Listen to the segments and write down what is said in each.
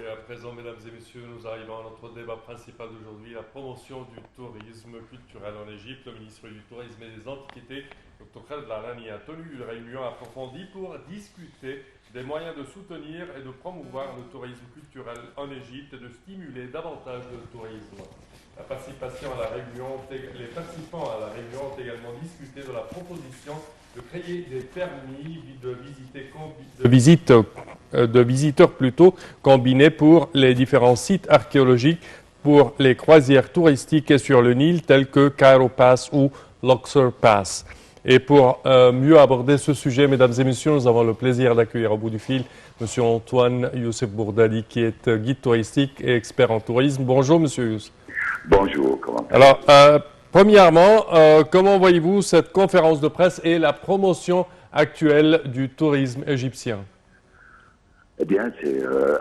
à présent, mesdames et messieurs, nous arrivons à notre débat principal d'aujourd'hui, la promotion du tourisme culturel en Égypte. Le ministre du Tourisme et des Antiquités, Dr Khaled Al-Alami, a tenu une réunion approfondie pour discuter des moyens de soutenir et de promouvoir le tourisme culturel en Égypte et de stimuler davantage le tourisme. Les participants à la réunion ont également discuté de la proposition de créer des permis de visiteurs plutôt combinés pour les différents sites archéologiques, pour les croisières touristiques sur le Nil telles que Cairo Pass ou Luxor Pass. Et pour mieux aborder ce sujet, mesdames et messieurs, nous avons le plaisir d'accueillir au bout du fil M. Antoine Youssef Bourdali, qui est guide touristique et expert en tourisme. Bonjour, monsieur Youssef. Bonjour, comment Alors, premièrement, comment voyez-vous cette conférence de presse et la promotion actuelle du tourisme égyptien? Eh bien,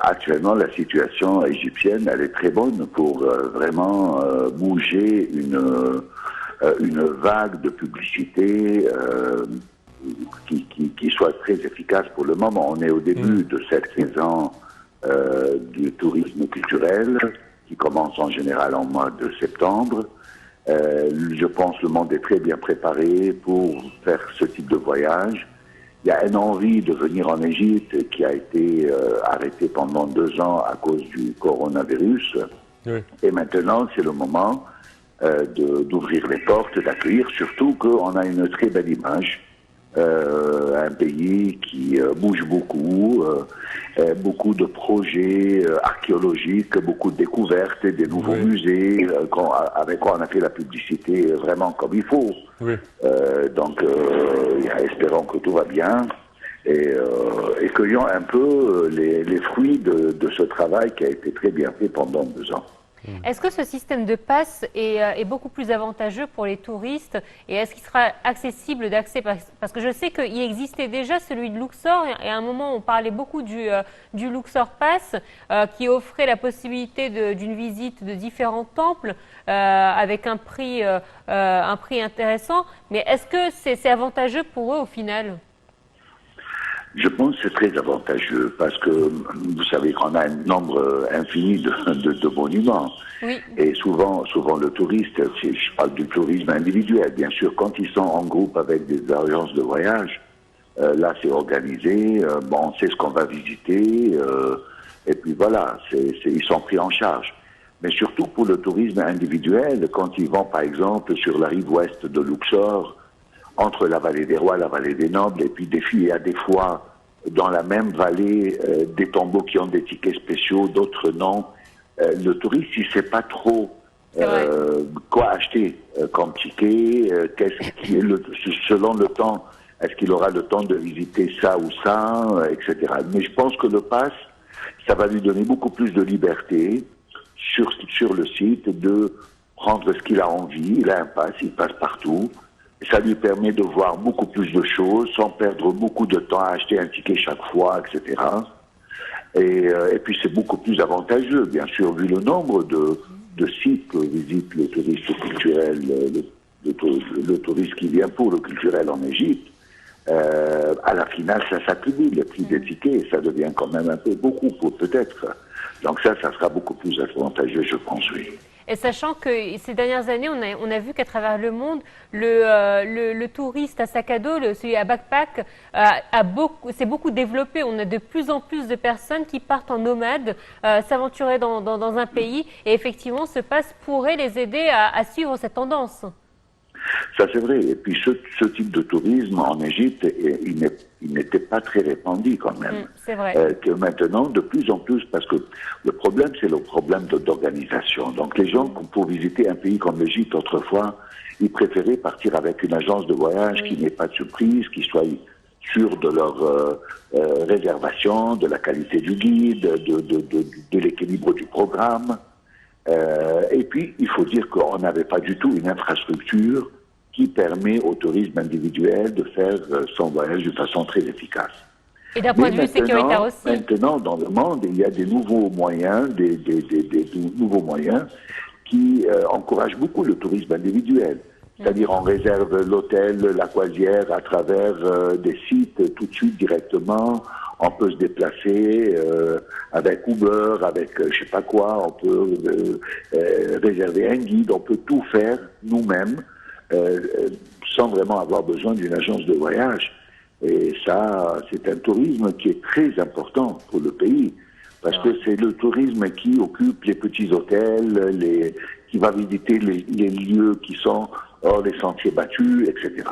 actuellement, la situation égyptienne, elle est très bonne pour vraiment bouger une vague de publicité qui soit très efficace pour le moment. On est au début de cette saison du tourisme culturel qui commence en général en mois de septembre. Je pense que le monde est très bien préparé pour faire ce type de voyage. Il y a une envie de venir en Égypte qui a été arrêtée pendant 2 ans à cause du coronavirus. Oui. Et maintenant, c'est le moment d'ouvrir les portes, d'accueillir, surtout qu'on a une très belle image. Un pays qui bouge beaucoup, beaucoup de projets archéologiques, beaucoup de découvertes, des nouveaux musées, avec quoi on a fait la publicité vraiment comme il faut. Oui. Donc, espérons que tout va bien et cueillons un peu les fruits de ce travail qui a été très bien fait pendant 2 ans. Est-ce que ce système de passe est beaucoup plus avantageux pour les touristes et est-ce qu'il sera accessible d'accès? Parce que je sais qu'il existait déjà celui de Luxor et à un moment on parlait beaucoup du Luxor Pass qui offrait la possibilité d'une visite de différents temples avec un prix intéressant. Mais est-ce que c'est avantageux pour eux au final? Je pense que c'est très avantageux parce que vous savez qu'on a un nombre infini de monuments. Oui. Et souvent le touriste, je parle du tourisme individuel, bien sûr, quand ils sont en groupe avec des agences de voyage, là c'est organisé, on sait ce qu'on va visiter, et puis voilà, ils sont pris en charge. Mais surtout pour le tourisme individuel, quand ils vont par exemple sur la rive ouest de Luxor, entre la vallée des rois, la vallée des nobles, et puis il y a des fois dans la même vallée des tombeaux qui ont des tickets spéciaux, d'autres non. Le touriste, il ne sait pas trop quoi acheter comme ticket, selon le temps, est-ce qu'il aura le temps de visiter ça ou ça, etc. Mais je pense que le pass, ça va lui donner beaucoup plus de liberté sur le site, de prendre ce qu'il a envie. Il a un pass, il passe partout. Ça lui permet de voir beaucoup plus de choses sans perdre beaucoup de temps à acheter un ticket chaque fois, etc. Et puis c'est beaucoup plus avantageux, bien sûr, vu le nombre de sites que visite le touriste culturel, le touriste qui vient pour le culturel en Égypte. À la finale, ça s'accumule, les prix des tickets, ça devient quand même un peu beaucoup, peut-être. Donc ça sera beaucoup plus avantageux, je pense, oui. Et sachant que ces dernières années, on a vu qu'à travers le monde, le touriste à sac à dos, celui à backpack, s'est beaucoup développé. On a de plus en plus de personnes qui partent en nomade, s'aventurer dans un pays. Et effectivement, ce pass pourrait les aider à suivre cette tendance. Ça, c'est vrai. Et puis, ce type de tourisme en Égypte, il n'était pas très répandu quand même. C'est vrai. Que maintenant, de plus en plus, parce que le problème, c'est le problème d'organisation. Donc, les gens, pour visiter un pays comme l'Égypte autrefois, ils préféraient partir avec une agence de voyage qui n'ait pas de surprise, qui soit sûre de leur réservation, de la qualité du guide, de l'équilibre du programme. Et puis, il faut dire qu'on n'avait pas du tout une infrastructure qui permet au tourisme individuel de faire son voyage de façon très efficace. Et d'un point de vue sécuritaire aussi. Maintenant, dans le monde, il y a des nouveaux moyens, des nouveaux moyens qui encouragent beaucoup le tourisme individuel. C'est-à-dire on réserve l'hôtel, la croisière à travers des sites tout de suite directement. On peut se déplacer avec Uber, avec je sais pas quoi, on peut réserver un guide, on peut tout faire nous-mêmes sans vraiment avoir besoin d'une agence de voyage. Et ça, c'est un tourisme qui est très important pour le pays, parce que c'est le tourisme qui occupe les petits hôtels, qui va visiter les lieux qui sont hors des sentiers battus, etc.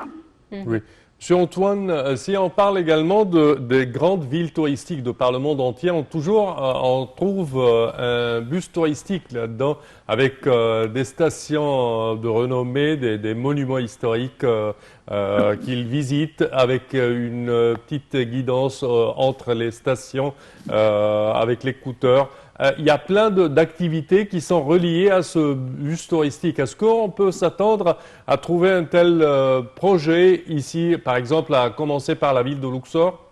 Oui. Monsieur Antoine, si on parle également des grandes villes touristiques de par le monde entier, on trouve un bus touristique là-dedans avec des stations de renommée, des monuments historiques qu'ils visitent, avec une petite guidance entre les stations avec l'écouteur. Il y a plein d'activités qui sont reliées à ce bus touristique. Est-ce qu'on peut s'attendre à trouver un tel projet ici, par exemple, à commencer par la ville de Luxor?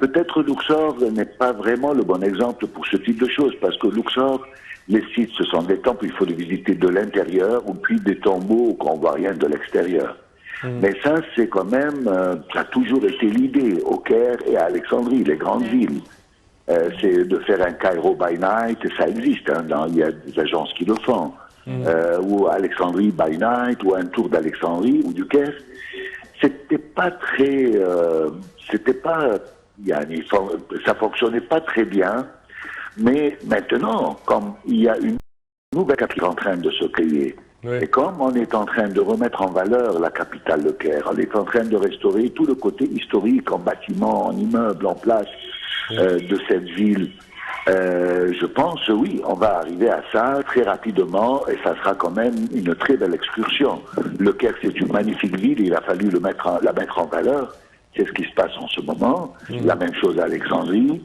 Peut-être Luxor n'est pas vraiment le bon exemple pour ce type de choses, parce que Luxor, les sites, ce sont des temples, il faut les visiter de l'intérieur, ou puis des tombeaux qu'on ne voit rien de l'extérieur. Mais ça, c'est quand même, ça a toujours été l'idée, au Caire et à Alexandrie, les grandes villes. C'est de faire un Cairo by night, ça existe, hein, il y a des agences qui le font. Ou Alexandrie by night, ou un tour d'Alexandrie, ou du Caire. C'était pas très... ça fonctionnait pas très bien, mais maintenant, comme il y a une nouvelle capitale en train de se créer, et comme on est en train de remettre en valeur la capitale, le Caire, on est en train de restaurer tout le côté historique en bâtiments, en immeubles, en place de cette ville, je pense, oui, on va arriver à ça très rapidement et ça sera quand même une très belle excursion. Le Caire, c'est une magnifique ville, il a fallu la mettre en valeur. C'est ce qui se passe en ce moment. La même chose à Alexandrie.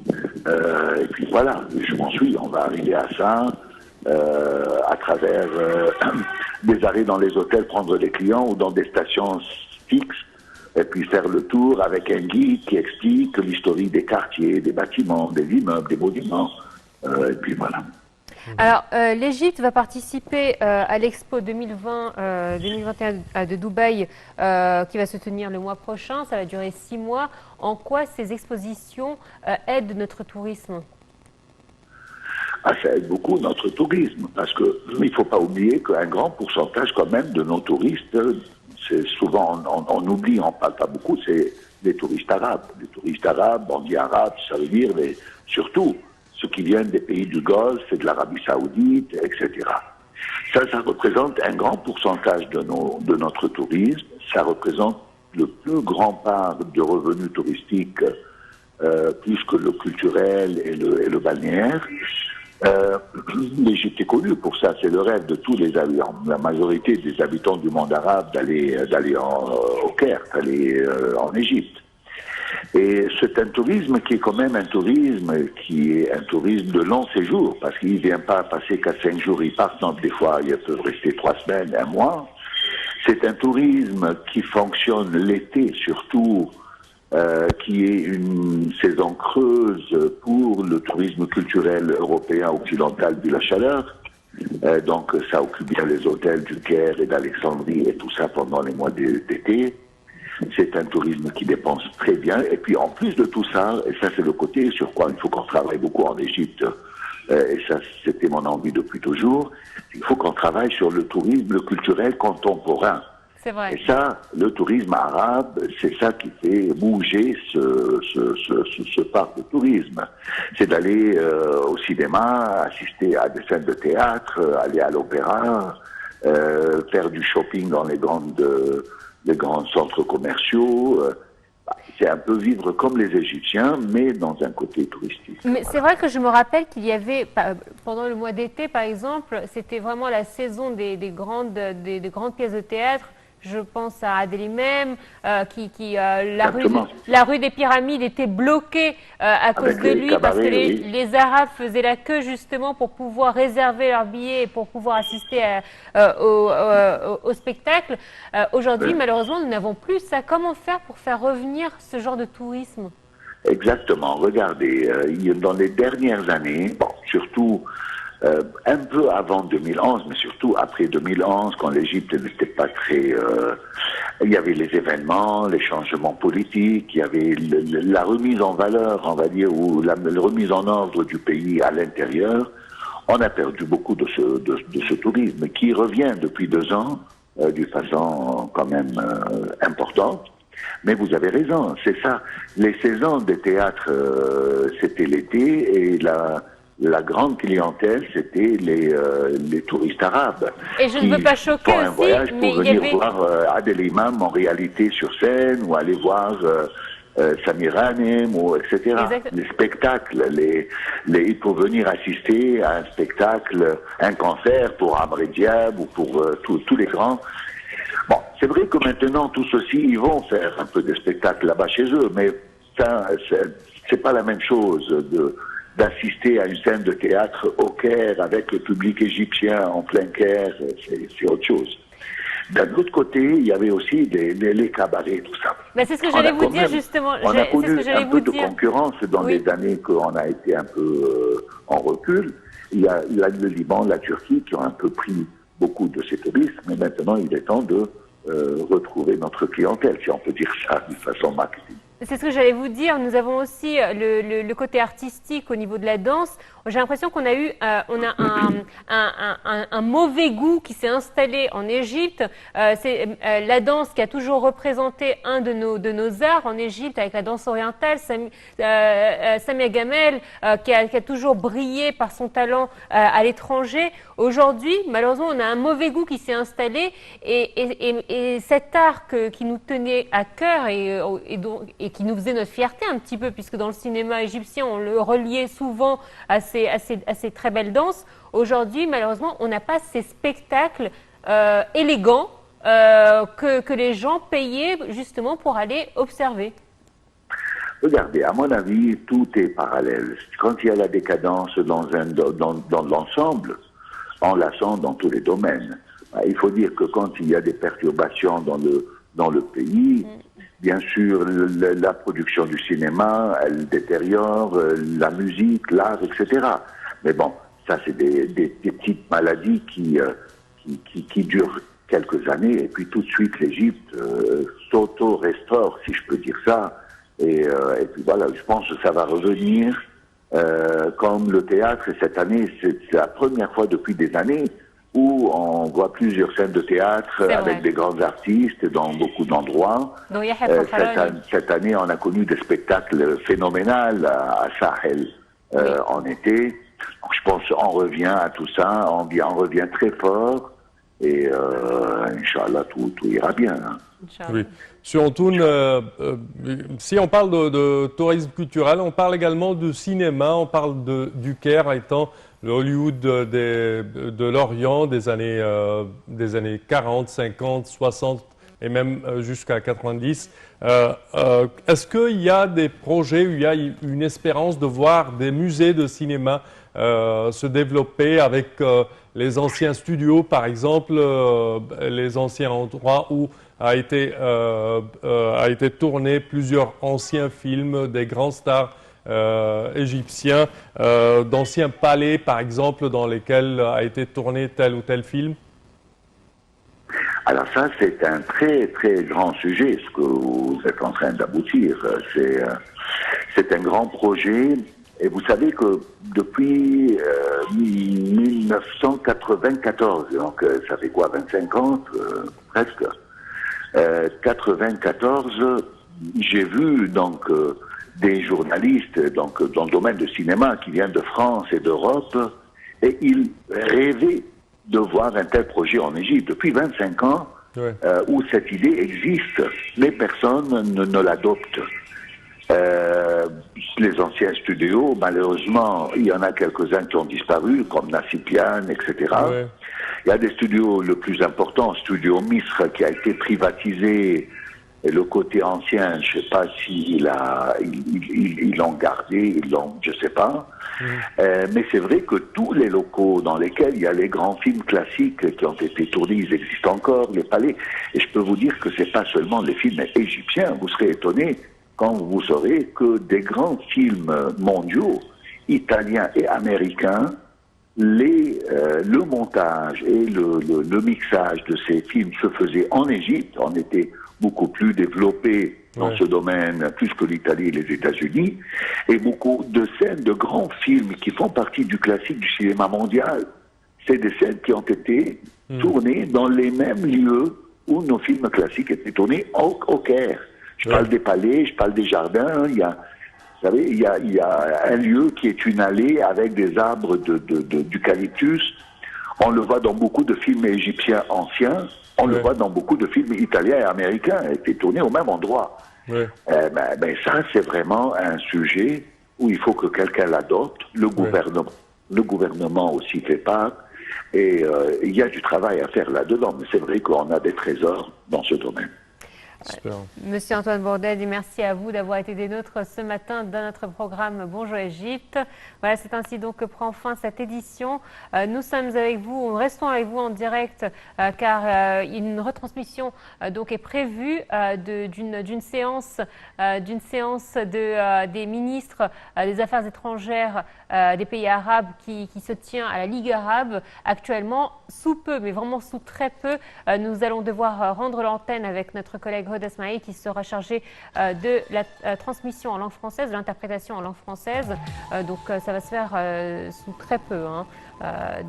Et puis voilà, je m'en suis, on va arriver à ça à travers des arrêts dans les hôtels, prendre des clients ou dans des stations fixes et puis faire le tour avec un guide qui explique l'historique des quartiers, des bâtiments, des immeubles, des monuments. Et puis voilà. Alors, l'Égypte va participer à l'Expo 2021 de Dubaï qui va se tenir le mois prochain. Ça va durer 6 mois. En quoi ces expositions aident notre tourisme? Ça aide beaucoup notre tourisme, parce qu'il ne faut pas oublier qu'un grand pourcentage quand même de nos touristes, c'est souvent, on oublie, on ne parle pas beaucoup, c'est des touristes arabes. Les touristes arabes, on dit arabes, ça veut dire surtout ceux qui viennent des pays du Golfe, de l'Arabie Saoudite, etc. Ça représente un grand pourcentage de notre tourisme. Ça représente le plus grand part de revenus touristiques, plus que le culturel et le balnéaire. L'Égypte est connue pour ça, c'est le rêve de tous les habitants, la majorité des habitants du monde arabe d'aller au Caire, d'aller en Égypte. Et c'est un tourisme qui est quand même un tourisme qui est un tourisme de long séjour, parce qu'il ne vient pas passer qu'à 5 jours, ils partent, donc des fois ils peuvent rester 3 semaines, 1 mois. C'est un tourisme qui fonctionne l'été surtout, qui est une saison creuse pour le tourisme culturel européen occidental vu la chaleur. Donc ça occupe bien les hôtels du Caire et d'Alexandrie et tout ça pendant les mois d'été. C'est un tourisme qui dépense très bien. Et puis en plus de tout ça, et ça c'est le côté sur quoi il faut qu'on travaille beaucoup en Égypte, et ça c'était mon envie depuis toujours, il faut qu'on travaille sur le tourisme, le culturel contemporain. C'est vrai. Et ça, le tourisme arabe, c'est ça qui fait bouger ce parc de tourisme. C'est d'aller au cinéma, assister à des scènes de théâtre, aller à l'opéra, faire du shopping dans les grands centres commerciaux. C'est un peu vivre comme les Égyptiens, mais dans un côté touristique. Mais c'est vrai que je me rappelle qu'il y avait, pendant le mois d'été par exemple, c'était vraiment la saison des grandes pièces de théâtre. Je pense à Adélimem, la rue des Pyramides était bloquée à cause de lui, parce que les Arabes faisaient la queue justement pour pouvoir réserver leurs billets et pour pouvoir assister au spectacle. Aujourd'hui, malheureusement, nous n'avons plus ça. Comment faire pour faire revenir ce genre de tourisme? Exactement. Regardez, dans les dernières années, surtout un peu avant 2011, mais surtout après 2011, quand l'Égypte n'était pas très... il y avait les événements, les changements politiques, il y avait la remise en valeur, on va dire, ou la remise en ordre du pays à l'intérieur. On a perdu beaucoup de ce tourisme qui revient depuis 2 ans d'une façon quand même importante. Mais vous avez raison, c'est ça. Les saisons de théâtre, c'était l'été, et la grande clientèle, c'était les touristes arabes. Et je ne veux pas choquer un voyage aussi, pour venir voir Adel Imam en réalité sur scène, ou aller voir Samir Hanem, ou etc. Exactement. Les spectacles, il faut venir assister à un spectacle, un concert pour Amr Diab ou pour tous les grands. Bon, c'est vrai que maintenant, tous ceux-ci, ils vont faire un peu de spectacle là-bas chez eux, mais ça, c'est pas la même chose d'assister à une scène de théâtre au Caire avec le public égyptien en plein Caire, c'est autre chose. D'un autre côté, il y avait aussi les cabarets, tout ça. Ben, c'est ce que j'allais vous dire, justement. On a connu un peu de concurrence dans les années qu'on a été un peu en recul. Il y a le Liban, la Turquie qui ont un peu pris beaucoup de ces touristes, mais maintenant il est temps de retrouver notre clientèle, si on peut dire ça de façon marketing. C'est ce que j'allais vous dire. Nous avons aussi le côté artistique au niveau de la danse. J'ai l'impression qu'on a eu un mauvais goût qui s'est installé en Égypte. C'est la danse qui a toujours représenté un de nos arts en Égypte avec la danse orientale. Samia Gamel qui a toujours brillé par son talent à l'étranger. Aujourd'hui, malheureusement, on a un mauvais goût qui s'est installé et cet art qui nous tenait à cœur et qui nous faisait notre fierté un petit peu, puisque dans le cinéma égyptien, on le reliait souvent à ces très belles danses. Aujourd'hui, malheureusement, on n'a pas ces spectacles élégants que les gens payaient justement pour aller observer. Regardez, à mon avis, tout est parallèle. Quand il y a la décadence dans l'ensemble, on la sent dans tous les domaines. Il faut dire que quand il y a des perturbations dans le pays, bien sûr, la production du cinéma, elle détériore, la musique, l'art, etc. Mais bon, ça c'est des petites maladies qui durent quelques années, et puis tout de suite l'Égypte s'auto-restaure, si je peux dire ça, et puis voilà, je pense que ça va revenir comme le théâtre. Cette année, c'est la première fois depuis des années où on voit plusieurs scènes de théâtre avec des grands artistes dans beaucoup d'endroits. Cette année, on a connu des spectacles phénoménaux à Sahel en été. Donc, je pense qu'on revient à tout ça, on revient très fort, et Inch'Allah, tout ira bien. Hein. Oui. Sur Antoun, si on parle de tourisme culturel, on parle également de cinéma, on parle du Caire étant le Hollywood de l'Orient des années 40, 50, 60 et même jusqu'à 90. Est-ce qu'il y a des projets où il y a une espérance de voir des musées de cinéma se développer avec les anciens studios, par exemple, les anciens endroits où a été tourné plusieurs anciens films des grands stars égyptiens, d'anciens palais, par exemple, dans lesquels a été tourné tel ou tel film? Alors ça, c'est un très très grand sujet, ce que vous êtes en train d'aboutir. C'est un grand projet, et vous savez que depuis 1994, donc ça fait quoi, 25 ans presque, 94, j'ai vu donc des journalistes donc dans le domaine du cinéma qui viennent de France et d'Europe, et ils rêvaient de voir un tel projet en Égypte. Depuis 25 ans, où cette idée existe, mais personne ne l'adopte. Les anciens studios, malheureusement, il y en a quelques-uns qui ont disparu, comme Nassipian, etc. Ouais. Il y a des studios, le plus important, Studio Misr, qui a été privatisé, et le côté ancien, je ne sais pas s'ils l'ont gardé, je ne sais pas. Mais c'est vrai que tous les locaux dans lesquels il y a les grands films classiques qui ont été tournés, ils existent encore, les palais. Et je peux vous dire que ce n'est pas seulement les films égyptiens. Vous serez étonnés quand vous saurez que des grands films mondiaux, italiens et américains, le montage et le mixage de ces films se faisaient en Égypte. On était beaucoup plus développé dans ce domaine, plus que l'Italie et les États-Unis, et beaucoup de scènes de grands films qui font partie du classique du cinéma mondial. C'est des scènes qui ont été tournées dans les mêmes lieux où nos films classiques étaient tournés au Caire. Je parle des palais, je parle des jardins. Vous savez, il y a un lieu qui est une allée avec des arbres d'eucalyptus. On le voit dans beaucoup de films égyptiens anciens. On le voit dans beaucoup de films italiens et américains. Il était tourné au même endroit. Ça, c'est vraiment un sujet où il faut que quelqu'un l'adopte. Le gouvernement aussi fait part. Et il y a du travail à faire là-dedans. Mais c'est vrai qu'on a des trésors dans ce domaine. Super. Monsieur Antoine Bourdelle, merci à vous d'avoir été des nôtres ce matin dans notre programme Bonjour Égypte. Voilà, c'est ainsi donc que prend fin cette édition. Nous sommes avec vous, restons avec vous en direct car une retransmission donc est prévue d'une séance des ministres des Affaires étrangères des pays arabes qui se tient à la Ligue arabe actuellement. Sous peu, mais vraiment sous très peu, nous allons devoir rendre l'antenne avec notre collègue Hoda Ismail qui sera chargé de la transmission en langue française, de l'interprétation en langue française. Donc ça va se faire sous très peu.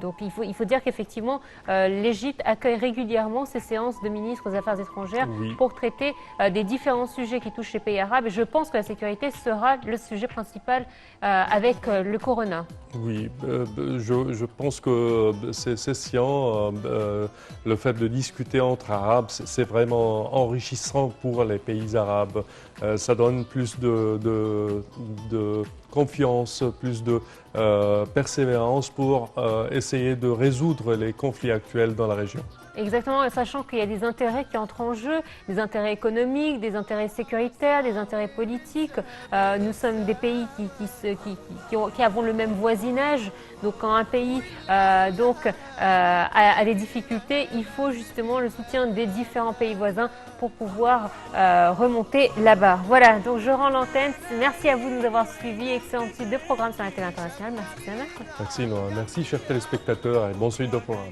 Donc il faut dire qu'effectivement l'Égypte accueille régulièrement ces séances de ministres des Affaires étrangères pour traiter des différents sujets qui touchent les pays arabes. Et je pense que la sécurité sera le sujet principal avec le corona. Oui, je pense que ces sessions, le fait de discuter entre Arabes, c'est vraiment enrichissant pour les pays arabes. Ça donne plus de confiance, plus de persévérance pour essayer de résoudre les conflits actuels dans la région. Exactement, et sachant qu'il y a des intérêts qui entrent en jeu, des intérêts économiques, des intérêts sécuritaires, des intérêts politiques. Nous sommes des pays qui avons le même voisinage. Donc quand un pays a des difficultés, il faut justement le soutien des différents pays voisins pour pouvoir remonter la barre. Voilà, donc je rends l'antenne. Merci à vous de nous avoir suivis. Excellent type de programme sur la télé internationale. Merci, Sana. Merci, Noah. Merci, chers téléspectateurs, et bon suite de programme.